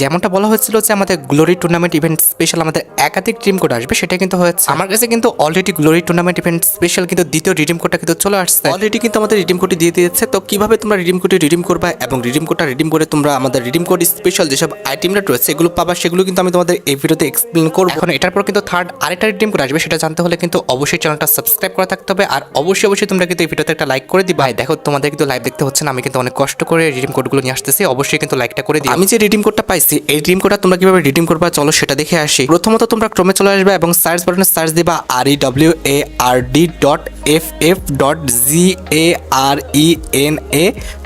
যেমনটা বলা হয়েছিল যে আমাদের গ্লোরি টুর্নামেন্ট ইভেন্ট স্পেশাল আমাদের একাধিক রিডিম কোড আসবে, সেটা কিন্তু হয়েছে। আমার কাছে কিন্তু already glory tournament event special কিন্তু দ্বিতীয় রিডিম কোডটা কিন্তু চলে আসছে। অলরেডি কিন্তু আমাদের রিডিম কোডটি দিয়ে দিয়েছে। তো কিভাবে তোমরা রিডিম কোডটি রিডিম করবা এবং রিডিম কোডটা রিডিম করে তোমরা আমাদের রিডিম কোড স্পেশাল যেসব আইটেমটা রয়েছে এগুলো পাবা, সেগুলো কিন্তু আমি তোমাদের এই ভিডিওতে এক্সপ্লেন করবো। এখন এটার পর কিন্তু থার্ড আরেকটা রিডিম কোড আসবে, সেটা জানতে হলে কিন্তু অবশ্যই চ্যানেলটা সাবস্ক্রাইব করা থাকতে হবে। আর অবশ্যই তোমরা কিন্তু এই ভিডিওতে একটা লাইক করে দিবা। দেখো তোমাদের কিন্তু লাইভ দেখতে হচ্ছে না, আমি কিন্তু অনেক কষ্ট করে রিডিম কোডগুলো নিয়ে আসতেছি। অবশ্যই কিন্তু লাইকটা করে দিই। আমি যে রিডিম কোডটা পাইছি এই রিডিম কোডটা তোমরা কিভাবে রিডিম করবা চলো সেটা দেখে আসি। প্রথমত তোমরা ক্রোমে চলে আসবে এবং সার্চ বাটনে সার্চ দিবা REWARD.FF.GARENA,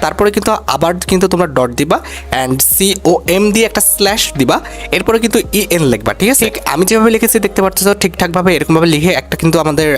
তারপরে কিন্তু আবার কিন্তু তোমরা ডট দিবা অ্যান্ড COM দিয়ে একটা স্ল্যাশ দিবা, এরপরে কিন্তু EN লিখবা। ঠিক আছে, আমি যেভাবে লিখেছি দেখতে পাচ্ছ ঠিকঠাকভাবে এরকমভাবে লিখে একটা কিন্তু আমাদের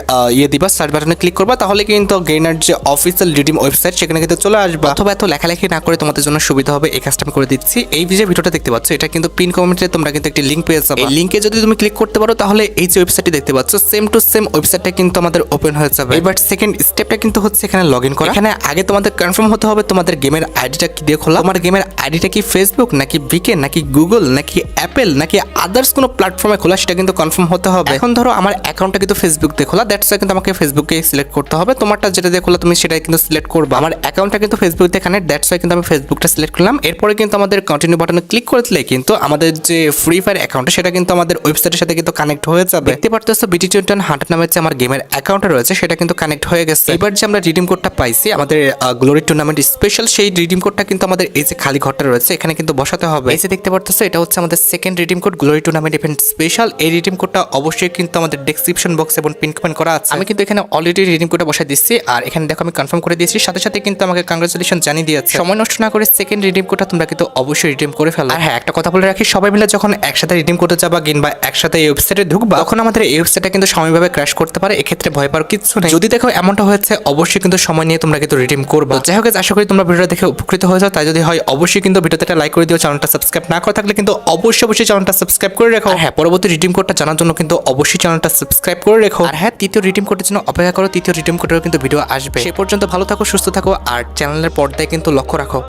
দিবা, সার্চ বাটনে ক্লিক করবা, তাহলে কিন্তু গেইনার যে অফিসিয়াল রিডিম ওয়েবসাইট সেখানে কিন্তু চলে আসবে। অথবা এত লেখালেখি না করে তোমাদের জন্য সুবিধা হবে এই কাজটা আমি করে দিচ্ছি। এই যে ভিডিওটা দেখতে পাচ্ছ এটা কিন্তু পিন কমেন্টে তোমরা কিন্তু একটি লিংক পেয়ে যাবে। এই লিংকে যদি তুমি ক্লিক করতে পারো তাহলে এই যে ওয়েবসাইটটি দেখতে পাচ্ছ সেম টু সেম ওয়েবসাইটটা কিন্তু আমাদের ওপেন হয়ে যাবে। এবার সেকেন্ড স্টেপটা কিন্তু হচ্ছে এখানে লগ ইন করা। এখানে আগে তোমাদের কনফার্ম হতে হবে তোমাদের গেমের আইডিটা কি দিয়ে খোলা। তোমার গেমের আইডিটা কি ফেসবুক নাকি ভিকেন নাকি গুগল নাকি অ্যাপেল নাকি আদার্স কোনো প্ল্যাটফর্মে খোলা, সেটা কিন্তু কনফার্ম হতে হবে। এখন ধরো আমার অ্যাকাউন্টটা কিন্তু ফেসবুক দিয়ে খোলা, দ্যাটস ওয়াই কিন্তু আমাকে ফেসবুকে সিলেক্ট করতে হবে। তোমারটা যেটা দিয়ে খোলা তুমি সেটাই কিন্তু সিলেক্ট করবা। আমার অ্যাকাউন্টটা কিন্তু ফেসবুক দিয়ে কানেক্ট, দ্যাটস ওয়াই কিন্তু আমি ফেসবুকটা সিলেক্ট করলাম। এরপরে কিন্তু আমাদের কন্টিনিউ বাটনে ক্লিক করে দিলে কিন্তু আমাদের যে ফ্রি ফায়ার অ্যাকাউন্ট সেটা কিন্তু আমাদের ওয়েবসাইটের সাথে কিন্তু কানেক্ট হয়ে যাবে। দেখতে পারতেছো BT21 নামের যে আমার গেমের অ্যাকাউন্টটা রয়েছে সেটা কিন্তু কানেক্ট হয়ে গেছে। এবার যে আমরা রিডিম কোডটা পাইছি আমাদের গ্লোরি টুর্নামেন্ট স্পেশাল, সেই রিডিম কোডটা কিন্তু আমাদের এই যে খালি ঘরটা রয়েছে এখানে কিন্তু বসাতে হবে। এই যে দেখতে পারতেছো এটা হচ্ছে আমাদের second redeem code glory tournament event special. এই রিডিম কোডটা অবশ্যই কিন্তু আমাদের ডেসক্রিপশন বক্স এবং পিন কমেন্ট করা আছে। আমি কিন্তু এখানে অলরেডি রিডিম কোডটা বসাই দিচ্ছি আর এখানে দেখো আমি কনফার্ম করে দিয়েছি, সাথে সাথে কিন্তু আমাকে কংগ্রাচুলেশন জানিয়ে দিয়েছে। সময় নষ্ট না করে সেকেন্ড রিডিম কোডটা তোমরা কিন্তু অবশ্যই রিডিম করে ফেলো। আর হ্যাঁ, একটা কথা বলে রাখি, সবাই মিলে যখন একসাথে রিডিম করতে যাবা কিংবা একসাথে এই ওয়েবসাইটে ঢুকবা তখন আমাদের এই ওয়েবসাইটটা কিন্তু সময়ভাবে ক্র্যাশ করতে পারে, এক্ষেত্রে ভয় পাওয়ার কিছু নেই। যদি দেখো এমনটা হয়েছে অবশ্যই কিন্তু সময় নিয়ে তোমরা কিন্তু রিডিম করবা। যাই হোক, আশা করি তোমরা ভিডিওটা দেখে উপকৃত হয়ে যাও। তাই যদি হয় অবশ্যই কিন্তু ভিডিওতে একটা লাইক করে দিও। চ্যানেলটা সাবস্ক্রাইব না করে থাকলে কিন্তু অবশ্যই চ্যানেলটা সাবস্ক্রাইব করে রাখো। হ্যাঁ, পরবর্তী রিডিম কোডটা জানার জন্য কিন্তু অবশ্যই চ্যানেলটা সাবস্ক্রাইব করে রাখো। আর হ্যাঁ, তৃতীয় রিডিম কোডের জন্য অপেক্ষা করো, তৃতীয় রিডিম কোডেরও কিন্তু ভিডিও আসবে। সে পর্যন্ত ভালো থাকো, সুস্থ থাকো আর চ্যানেলের পর্দায় কিন্তু লক্ষ্য রাখো।